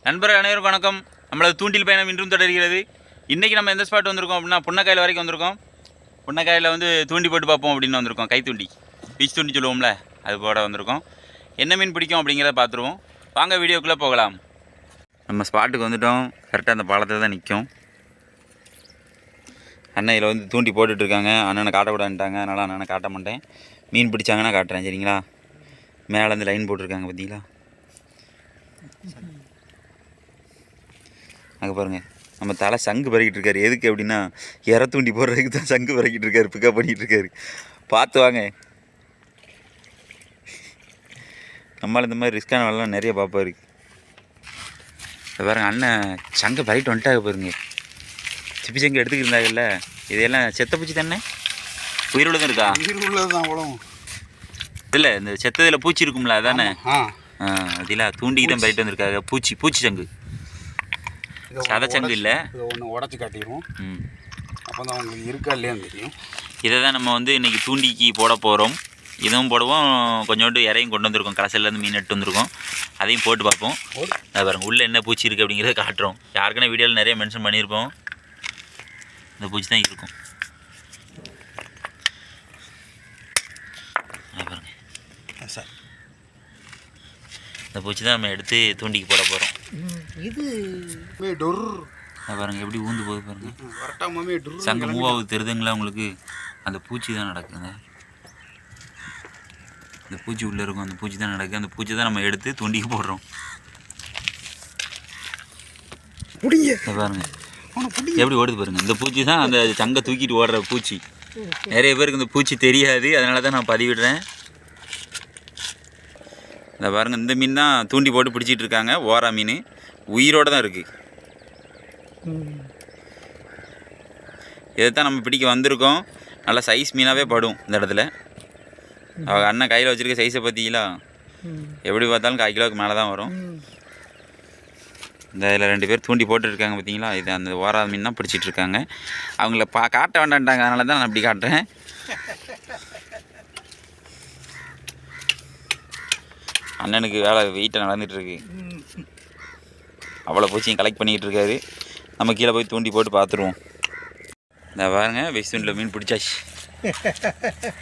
நண்பர்கள் அனைவருக்கும் வணக்கம். நம்மளது தூண்டில் பயணம் இன்றும் தொடர்கிறது. இன்றைக்கி நம்ம எந்த ஸ்பாட் வந்திருக்கோம் அப்படின்னா புன்னக்காயில் வரைக்கும் வந்திருக்கோம். புன்னக்காயில் வந்து தூண்டி போட்டு பார்ப்போம் அப்படின்னு வந்திருக்கோம். கைத்தூண்டி, பீச் தூண்டி சொல்லுவோம்ல, அது போட வந்திருக்கோம். என்ன மீன் பிடிக்கும் அப்படிங்கிறத பார்த்துருவோம். வாங்க வீடியோக்குள்ளே போகலாம். நம்ம ஸ்பாட்டுக்கு வந்துவிட்டோம். கரெக்டாக அந்த பாலத்தில் தான் நிற்கும். அண்ணன் இதில் வந்து தூண்டி போட்டுட்ருக்காங்க. அண்ணனை காட்டக்கூடாதுன்ட்டாங்க, அதனால் அண்ணனை காட்ட மாட்டேன். மீன் பிடிச்சாங்கன்னா காட்டுறேன், சரிங்களா? மேலே வந்து லைன் போட்டிருக்காங்க பார்த்தீங்களா? அங்கே பாருங்கள், நம்ம தலை சங்கு பறக்கிட்டு இருக்காரு. எதுக்கு அப்படின்னா இற தூண்டி போடுறதுக்கு தான் சங்கு பறக்கிட்டு இருக்காரு, பிக்கப் பண்ணிகிட்டு இருக்காரு. பார்த்து வாங்க. நம்மளால் இந்த மாதிரி ரிஸ்க்கான வேலைலாம் நிறைய பார்ப்பாரு. பாருங்க, அண்ணன் சங்கை பறிட்டு வந்துட்டாங்க பாருங்க. சிப்பி சங்கு எடுத்துக்கிட்டு இருந்தாங்கல்ல, இதெல்லாம் செத்த பூச்சி தானே? உயிரோடு இருக்கா? இல்லை, இந்த செத்ததில் பூச்சி இருக்கும்ல, அதானே? அதில் தூண்டிக்கு தான் பறிட்டு வந்திருக்காங்க. பூச்சி சங்கு, சத சங்கு இல்லை. ஒன்று உடச்சி காட்டிடுவோம், அப்போ தான் அவங்களுக்கு இருக்கா இல்லையான்னு தெரியும். இதை தான் நம்ம வந்து இன்றைக்கி தூண்டிக்கு போட போகிறோம். இதுவும் போடுவோம், கொஞ்சோண்டு இறையும் கொண்டு வந்திருக்கோம். கடைசிலேருந்து மீன் எடுத்து வந்திருக்கோம், அதையும் போட்டு பார்ப்போம். அது பாருங்கள், உள்ளே என்ன பூச்சி இருக்குது அப்படிங்கிறத காட்டுறோம். யாருக்குன்னா வீடியோவில் நிறைய மென்ஷன் பண்ணியிருப்போம். இந்த பூச்சி தான் இருக்கும். பாருங்கள் சார், இந்த பூச்சி தான் நம்ம எடுத்து தூண்டிக்கு போட போகிறோம். இது பாருங்கள் எப்படி ஊந்து போகுது பாருங்கள். சங்கு மூவாவது தெரிதுங்களா உங்களுக்கு? அந்த பூச்சி தான் நடக்குங்க. அந்த பூச்சி உள்ளே இருக்கும், அந்த பூச்சி தான் நடக்குது. அந்த பூச்சி தான் நம்ம எடுத்து தூண்டிக்கு போடுறோம். பாருங்க எப்படி ஓடுது பாருங்கள். இந்த பூச்சி தான் அந்த சங்கை தூக்கிட்டு ஓடுற பூச்சி. நிறைய பேருக்கு இந்த பூச்சி தெரியாது, அதனால தான் நான் பதிவிடுறேன். இந்த பாருங்கள், இந்த மீன் தான் தூண்டி போட்டு பிடிச்சிட்டு இருக்காங்க. ஓரா மீன் உயிரோடு தான் இருக்குது. இதைத்தான் நம்ம பிடிக்க வந்திருக்கோம். நல்லா சைஸ் மீனாகவே படும் இந்த இடத்துல. அவங்க அண்ணன் கையில் வச்சுருக்க சைஸை பார்த்தீங்களா? எப்படி பார்த்தாலும் 1/4 கிலோவுக்கு மேலே தான் வரும். இந்த இதில் 2 பேர் தூண்டி போட்டுருக்காங்க பார்த்தீங்களா? இது அந்த ஓரா மீன் தான் பிடிச்சிட்ருக்காங்க. அவங்கள காட்ட வேண்டான்ட்டாங்க, அதனால தான் நான் அப்படி காட்டுறேன். அண்ணனுக்கு வேலை வெயிட்டாக நடந்துகிட்ருக்கு. அவ்வளோ பூச்சியும் கலெக்ட் பண்ணிக்கிட்டு இருக்காரு. நம்ம கீழே போய் தூண்டி போட்டு பார்த்துருவோம். இந்த பாருங்க, வெஸ் தூண்டில் மீன் பிடிச்சாச்சு.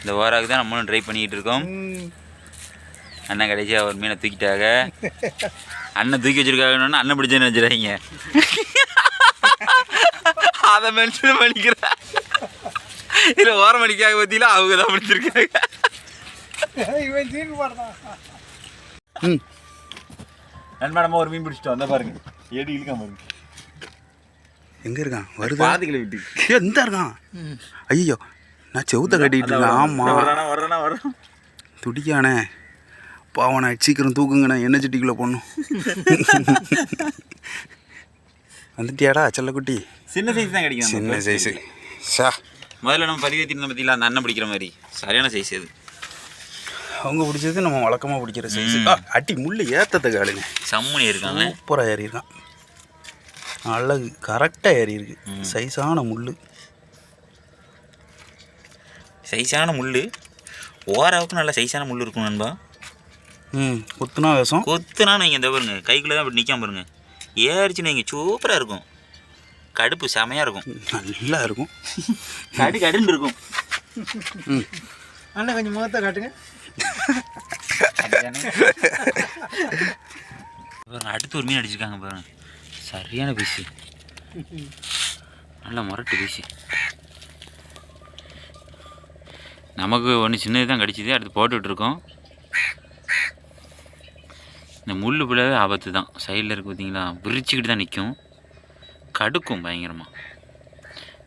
இந்த ஓராவுக்கு தான் நம்மளும் ட்ரை பண்ணிக்கிட்டு இருக்கோம். அண்ணன் கடைசியாக ஒரு மீனை தூக்கிட்டாங்க. அண்ணன் தூக்கி வச்சுருக்காங்கன்னு அண்ணன் பிடிச்சேன்னு வச்சுருக்காங்க. அதை மென்ஷன் பண்ணிக்கிறேன். இதில் ஓரம் அடிக்காக பார்த்தீங்களா? அவங்க தான் பிடிச்சிருக்காங்க. நண்பா, நம்ம ஒரு மீன் பிடிச்சிட்டோம். அந்த பாருங்க, ஏடி இழுக்காம பாருங்க. எங்கே இருக்கான்? வருது பாதிக்கல விட்டு எந்த இருக்கான்? ஐயோ, நான் செவுத்த கட்டிகிட்டு இருக்கேன். ஆமாம், வர்றேன் துடிக்கானே. பாவனை சீக்கிரம் தூக்குங்கண்ணே, எண்ணெய் சட்டிக்குள்ளே போடணும். வந்துட்டியாடா செல்லக்குட்டி? சின்ன சைஸ் தான் கிடைக்கும். சின்ன சைஸு. முதல்ல நம்ம பதிவேற்றிருந்த பற்றியில் அந்த அண்ணன் பிடிக்கிற மாதிரி சரியான சைஸ் அது. அவங்க பிடிச்சது நம்ம வழக்கமாக பிடிக்கிற சைஸு. அட்டி முள் ஏற்றத்துக்கு ஆளுங்க சம்முனி இருக்காங்க. சூப்பராக ஏறி இருக்கான். அழகு, கரெக்டாக ஏறி இருக்கு. சைஸான முள், சைஸான முள். ஓராவுக்கு நல்ல சைஸான முள் இருக்கும் நண்பா. கொத்துனா விஷம். கொத்துனா நீங்கள் இந்த பாருங்க, கைக்குள்ளே தான் அப்படி நிற்காம பாருங்க. ஏறிச்சுன்னு நீங்கள் சூப்பராக இருக்கும். கடுப்பு செமையாக இருக்கும், நல்லா இருக்கும். கடுன்னு இருக்கும். அண்ணா கொஞ்சம் முகத்தை காட்டுங்க. அடுத்து ஒரு மீன் அடிச்சிருக்காங்க பாருங்க. சரியான பீஸு, நல்ல முரட்டு பீஸு. நமக்கு ஒன்று சின்னது தான் கடிச்சிது, அடுத்து போட்டுட்ருக்கோம். இந்த முள் பிள்ளைவே ஆபத்து தான். சைடில் இருக்குது பார்த்தீங்களா, விரிச்சிக்கிட்டு தான் நிற்கும், கடுக்கும் பயங்கரமாக.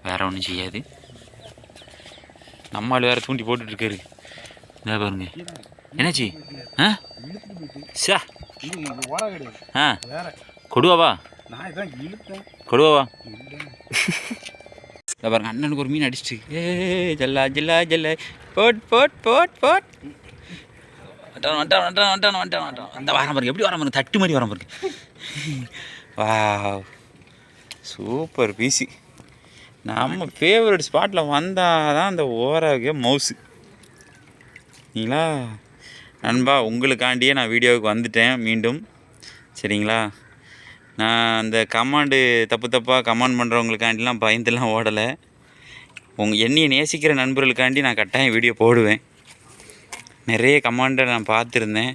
வேறு ஒன்றும் செய்யாது. நம்மளால் வேறு தூண்டி போட்டுட்ருக்காரு. இதாக பாருங்க, என்னாச்சு? சா கொடுவாவா? கொடுவாவா? இதை பாருங்க, அண்ணனுக்கு ஒரு மீன் அடிச்சிட்டு. ஜல்லா ஜல்லா ஜல்ல போட் போட் போட் போட். அந்த வாரம் பாருங்க, எப்படி வர பாருங்க, தட்டு மாதிரி வர பாருங்க. வா, சூப்பர் பீஸு. நம்ம ஃபேவரட் ஸ்பாட்டில் வந்தால் தான் அந்த ஓராக மவுஸு. சரிங்களா நண்பா, உங்களுக்காண்டியே நான் வீடியோவுக்கு வந்துட்டேன் மீண்டும். சரிங்களா, நான் அந்த கமாண்டு தப்பாக கமாண்ட் பண்ணுறவங்களுக்காண்டிலாம் பயந்துலாம் ஓடலை. என்னையை நேசிக்கிற நண்பர்களுக்காண்டி நான் கட்டாயம் வீடியோ போடுவேன். நிறைய கமாண்டை நான் பார்த்துருந்தேன்.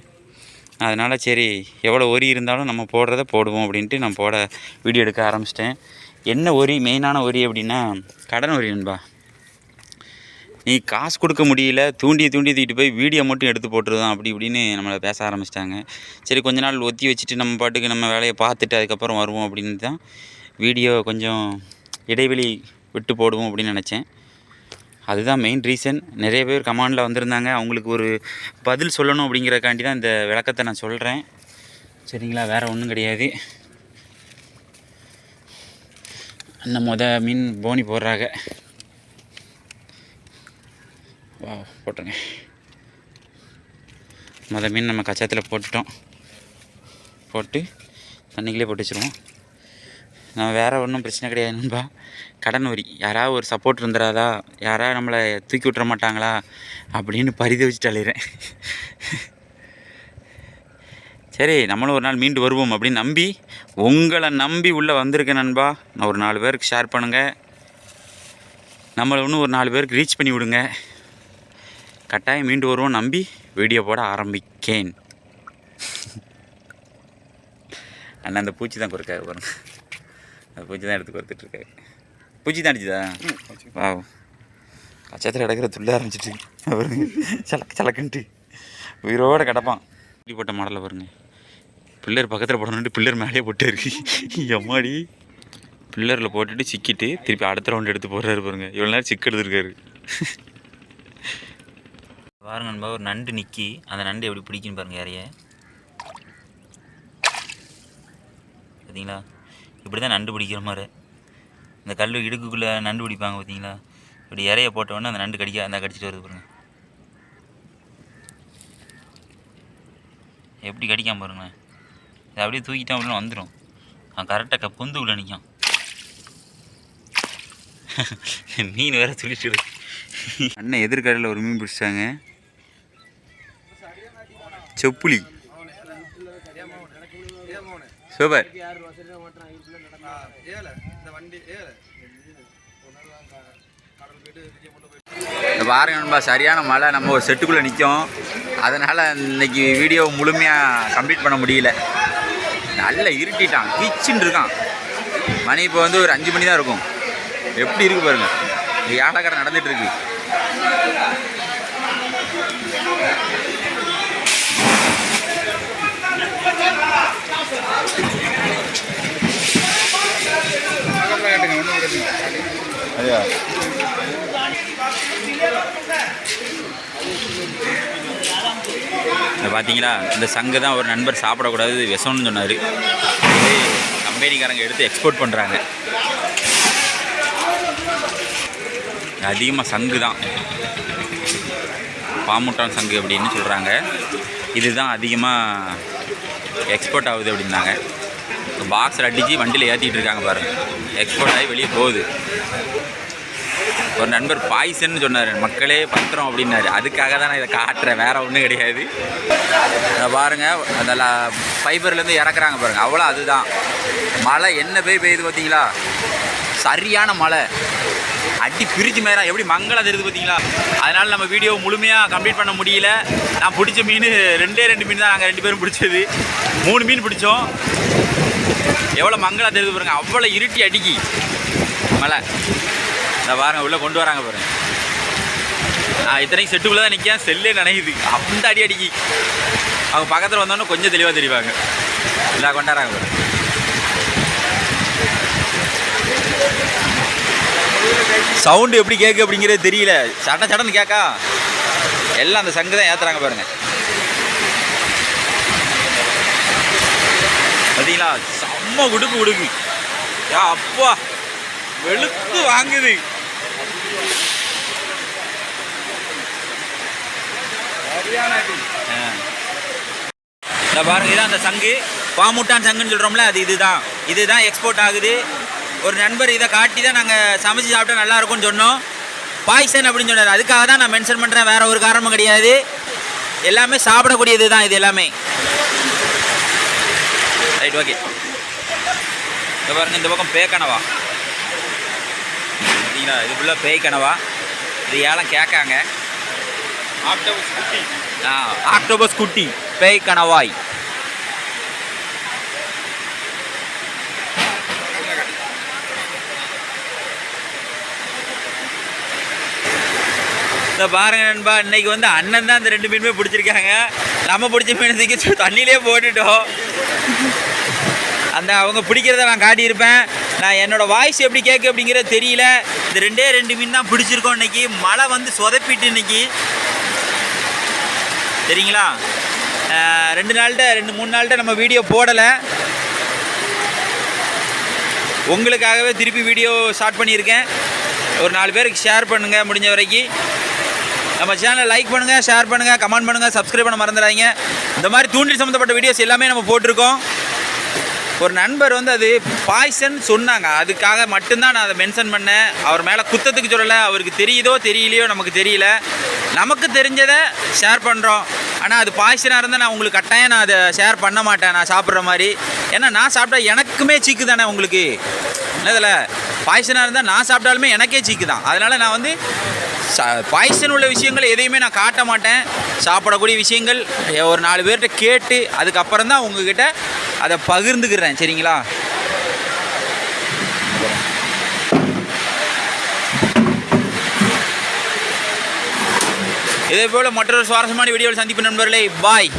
அதனால் சரி எவ்வளோ ஒரி இருந்தாலும் நம்ம போடுறத போடுவோம் அப்படின்ட்டு நான் வீடியோ எடுக்க ஆரம்பிச்சிட்டேன். என்ன ஒரி, மெயினான ஒரி அப்படின்னா கடன் ஒரி நண்பா. நீ காசு கொடுக்க முடியல, தூண்டி தூக்கிட்டு போய் வீடியோ மட்டும் எடுத்து போட்டுருதான் அப்படி இப்படின்னு நம்மளை பேச ஆரம்பிச்சிட்டாங்க. சரி கொஞ்ச நாள் ஒத்தி வச்சுட்டு நம்ம பாட்டுக்கு நம்ம வேலையை பார்த்துட்டு அதுக்கப்புறம் வருவோம் அப்படின்னு தான் வீடியோ கொஞ்சம் இடைவெளி விட்டு போடுவோம் அப்படின்னு நினச்சேன். அதுதான் மெயின் ரீசன். நிறைய பேர் கமாண்டில் வந்திருந்தாங்க, அவங்களுக்கு ஒரு பதில் சொல்லணும் அப்படிங்கிறக்காண்டி தான் இந்த விளக்கத்தை நான் சொல்கிறேன். சரிங்களா, வேறு ஒன்றும் கிடையாது. அந்த மீன் போனி போடுறாங்க. வா போட்டுருங்க. மீன் நம்ம கச்சாத்தில் போட்டு தண்ணிக்கிலே போட்டு வச்சுருவோம். நம்ம வேறு ஒன்றும் பிரச்சனை கிடையாது நண்பா. கடன் வரி யாராவது ஒரு சப்போர்ட் இருந்துடாதா, யாராவது நம்மளை தூக்கி விட்டுற மாட்டாங்களா அப்படின்னு பரிதவிச்சுட்டு அலைகிறேன். சரி நம்மளும் ஒரு நாள் மீண்டு வருவோம் அப்படின்னு நம்பி, உங்களை நம்பி உள்ளே வந்திருக்கேன் நண்பா. நான் ஒரு 4 பேருக்கு ஷேர் பண்ணுங்கள், நம்மளை இன்னும் ஒரு 4 பேருக்கு ரீச் பண்ணி விடுங்க. கட்டாயம் மீண்டு வருவோம் நம்பி வீடியோ போட ஆரம்பிக்கேன். அண்ணா அந்த பூச்சி தான் கொடுக்காரு பாருங்க, அந்த பூச்சி தான் எடுத்து கொடுத்துட்ருக்காரு. பூச்சி தான் அடிச்சுதா? வா கச்சத்தில் கிடக்கிற துள்ள ஆரம்பிச்சிட்டு பாருங்க, சலக்குன்ட்டு உயிரோடு கிடப்பான். இப்படி போட்ட மாடலில் பாருங்க, பில்லர் பக்கத்தில் போடணுன்ட்டு பில்லர் மேலேயே போட்டு இருக்கு. எம்மாடி பில்லரில் போட்டுட்டு சிக்கிட்டு திருப்பி அடுத்த ரவுண்டு எடுத்து போடுறாரு பாருங்க. இவ்வளோ நேரம் சிக்கு எடுத்துருக்காரு. பாருங்க நண்பா, ஒரு நண்டு நிற்கி அந்த நண்டு எப்படி பிடிக்குன்னு பாருங்கள். யாரைய பார்த்தீங்களா? இப்படி தான் நண்டு பிடிக்கிற மாதிரி. இந்த கல் இடுக்குள்ளே நண்டு பிடிப்பாங்க பார்த்தீங்களா? இப்படி இறைய போட்டோடனே அந்த நண்டு கடிச்சிட்டு வருது பாருங்கள். எப்படி கடிக்காமல் பாருங்களேன். இதை அப்படியே தூக்கிட்டோம் அப்படின்னு வந்துடும். கரெக்டாக பொந்துக்குள்ளே நிற்கும். மீன் வேறு சொல்லிட்டு அண்ணன் எதிர்கரையில் ஒரு மீன் பிடிச்சாங்க, செப்புளி. சூப்பர். பாருங்க நண்பா, சரியான மழை, நம்ம ஒரு செட்டுக்குள்ளே நிற்கும். அதனால் இன்றைக்கி வீடியோ முழுமையாக கம்ப்ளீட் பண்ண முடியல. நல்லா இருட்டிட்டான், கிச்சுன்னு இருக்கான். மணி இப்போ வந்து ஒரு 5 மணி தான் இருக்கும். எப்படி இருக்குது பாருங்கள், இங்கே ஆட்டக்கடை நடந்துகிட்ருக்கு. பார்த்தீங்களா, இந்த சங்கு தான் ஒரு நண்பர் சாப்பிடக்கூடாது, விஷம்னு சொன்னார். கம்பெனிக்காரங்க எடுத்து எக்ஸ்போர்ட் பண்ணுறாங்க. அதிகமாக சங்கு தான், பாமுட்டான் சங்கு அப்படின்னு சொல்கிறாங்க. இதுதான் அதிகமாக எக்ஸ்போர்ட் ஆகுது அப்படின்னாங்க. பாக்ஸில் அடித்து வண்டியில் ஏற்றிட்டு இருக்காங்க பாருங்கள், எக்ஸ்போர்ட் ஆகி வெளியே போகுது. ஒரு நண்பர் பாய்சன்னு சொன்னார், மக்களே பத்திரம் அப்படின்னாரு. அதுக்காக தான் நான் இதை காட்டுறேன், வேறு ஒன்றும் கிடையாது. அதை பாருங்கள், அந்த ஃபைபர்லேருந்து இறக்குறாங்க பாருங்கள், அவ்வளோ. அதுதான் மழை என்ன பெய்யுது பார்த்தீங்களா, சரியான மழை, அடி பிரிச்சு மேலே எப்படி மங்களம் தெரியுது பார்த்தீங்களா. அதனால் நம்ம வீடியோ முழுமையாக கம்ப்ளீட் பண்ண முடியல. நான் பிடிச்ச மீன் 2 மீன் தான், நாங்கள் 2 பேரும் பிடிச்சது. 3 மீன் பிடிச்சோம். எவ்வளோ மங்களம் தெரியுது பாருங்க, அவ்வளோ இருட்டி அடிக்கி மழை. இந்த பாருங்கள், உள்ளே கொண்டு வராங்க பாருங்க. நான் இத்தனைக்கு செட்டுக்குள்ளே தான் நிற்கேன், செல்லே நனையுது, அந்த அடிக்கி. அவங்க பக்கத்தில் வந்தோன்னே கொஞ்சம் தெளிவாக தெரிவாங்க. இல்லை கொண்டாடுறாங்க பாருங்க. சவுண்டு எப்படி கேட்கு அப்படிங்கிறது தெரியல, சடன்னு கேட்கா. எல்லாம் அந்த சங்கு தான் ஏற்றுறாங்க பாருங்க. பார்த்தீங்களா, செம்ம உடுக்கு. அப்பா வெளுத்து வாங்குது. இந்த பாருங்க, இதான் அந்த சங்கு, பாமுட்டான் சங்குன்னு சொல்கிறோம்ல, அது இதுதான் எக்ஸ்போர்ட் ஆகுது. ஒரு நண்பர் இதை காட்டி தான் நாங்கள் சமைச்சு சாப்பிட்டா நல்லாயிருக்கும்னு சொன்னோம். பாய்சன் அப்படின்னு சொன்னார், அதுக்காக தான் நான் மென்ஷன் பண்ணுறேன், வேறு ஒரு காரணமும் கிடையாது. எல்லாமே சாப்பிடக்கூடியது தான் இது எல்லாமே. Right, okay. இதை பாருங்க, இந்த பக்கம் பேக்கனவா பார்த்தீங்களா, இது ஃபுல்லாக பேய் கனவா. இது ஏலம் கேட்காங்க. ஆக்டோபஸ் குட்டி பேய் கனவாய். இதை பாருங்க நண்பா, இன்னைக்கு வந்து அண்ணன் தான் இந்த 2 மீனுமே பிடிச்சிருக்காங்க. நம்ம பிடிச்ச மீன் தூக்கி தண்ணியிலே போட்டுட்டோம். அந்த அவங்க பிடிக்கிறத நான் காட்டியிருப்பேன். நான் என்னோடய வாய்ஸ் எப்படி கேட்கு அப்படிங்கிறது தெரியல. இந்த 2 மீன் தான் பிடிச்சிருக்கோம் இன்னைக்கு. மழை வந்து சொதப்பிட்டு இன்னைக்கு சரிங்களா. 2 3 நாள்கிட்ட நம்ம வீடியோ போடலை. உங்களுக்காகவே திருப்பி வீடியோ ஸ்டார்ட் பண்ணியிருக்கேன். ஒரு 4 பேருக்கு ஷேர் பண்ணுங்கள் முடிஞ்ச வரைக்கும். நம்ம சேனலை லைக் பண்ணுங்கள், ஷேர் பண்ணுங்கள், கமெண்ட் பண்ணுங்கள், சப்ஸ்கிரைப் பண்ண மறந்துடாதீங்க. இந்த மாதிரி தூண்டில் சம்மந்தப்பட்ட வீடியோஸ் எல்லாமே நம்ம போட்டிருக்கோம். ஒரு நண்பர் வந்து அது பாய்சன் சொன்னாங்க, அதுக்காக மட்டும்தான் நான் அதை மென்ஷன் பண்ணேன். அவர் மேலே குத்தத்துக்கு சொல்லலை. அவருக்கு தெரியுதோ தெரியலையோ நமக்கு தெரியல. நமக்கு தெரிஞ்சதை ஷேர் பண்ணுறோம். ஆனால் அது பாய்சனாக இருந்தால் நான் உங்களுக்கு கட்டாயம் நான் அதை ஷேர் பண்ண மாட்டேன், நான் சாப்பிட்ற மாதிரி. ஏன்னா நான் சாப்பிட்டா எனக்குமே சீக்கு தானே உங்களுக்கு. என்னதில் பாய்சனாக இருந்தால் நான் சாப்பிட்டாலுமே எனக்கே சீக்கு தான். அதனால் நான் வந்து பாய்சன் உள்ள விஷயங்கள் எதையுமே நான் காட்ட மாட்டேன். சாப்பிடக்கூடிய விஷயங்கள் ஒரு 4 பேர்கிட்ட கேட்டு அதுக்கப்புறம் தான் உங்ககிட்ட அதை பகிர்ந்துக்கிறேன் சரிங்களா. இதே போல் மற்றொரு சுவாரஸ்யமான வீடியோவில் சந்திப்பு நண்பர்களே. பாய்.